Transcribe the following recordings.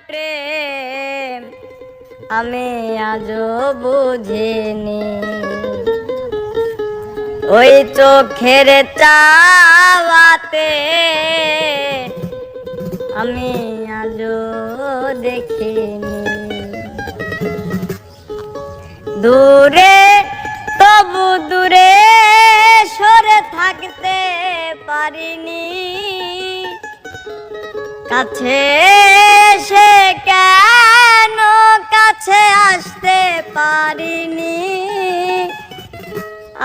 প্রেম আমি আজও বুঝিনি, ওই চোখের চাওয়াতে আমি আজও দেখিনি। দূরে তবু দূরে সরে থাকতে পারিনি, কাছে সে কেন কাছে আসতে পারিনি,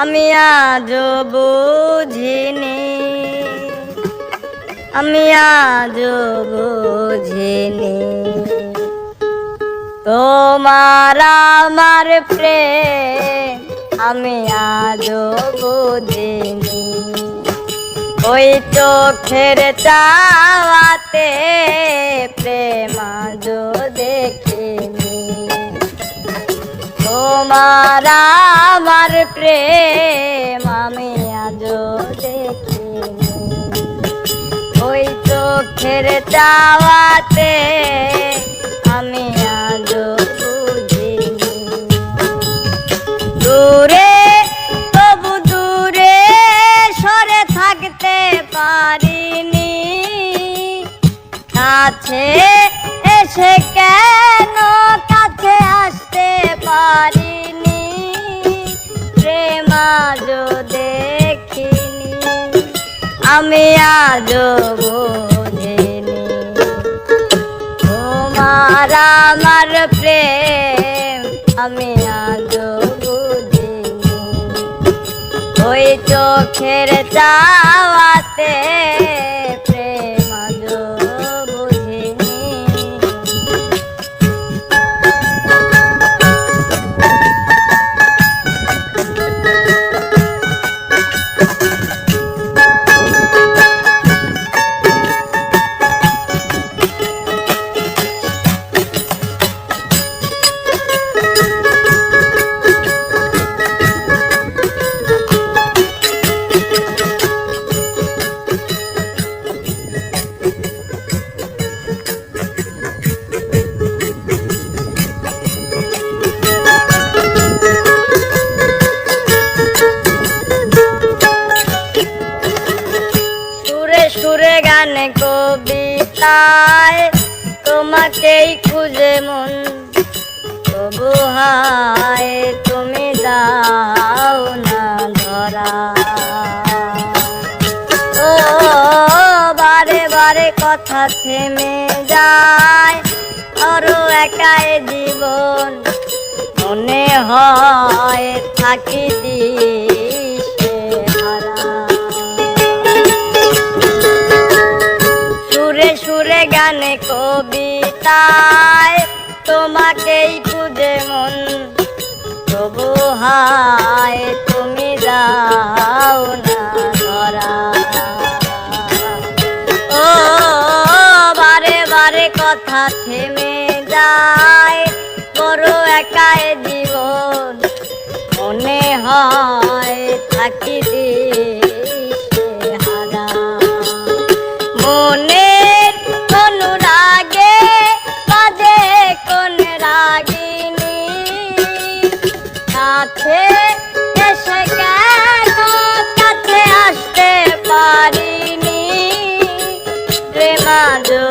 আমি আজও বুঝিনি, আমি আজও বুঝিনি। তোমার আমার প্রেম আমি আজও বুঝিনি, ওই চোখের চাওয়াতে প্রেম আজও দেখিনি। তোমার আমার প্রেম আমি আজও দেখিনি, ওই চোখের চাওয়াতে আমি আজও বুঝিনি। দূরে তবু দূরে সরে থাকতে পারিনি, কাছে এসে কেন কাছে আসতে পারিনি, প্রেম আজও দেখিনি, আমি আজও বুঝিনি। তোমার আমার প্রেম আমি আজও বুঝিনি, ওই চোখের চাওয়াতে প্রেম আজও বুঝিনি। সুরে গানে কবিতায় তোমাকেই খুঁজে মন, তবু হায় তুমি দাও না ধরা। ও বারে বারে কথা থেমে যায়, আরো একাই জীবন মনে হয় থাকি দিশেহারা। সুরে সুরে গানে কবিতায় তোমাকেই খুঁজে মন, তবু হায় তুমি দাও না ধরা। ও বারে বারে কথা থেমে যায়, বড় একাই জীবন মনে হয় থাকি দিশেহারা। মনের অনুরাগে বাজে কোন রাগিনী, কাছে এসে কেন কাছে আসতে পারিনি, প্রেম আজও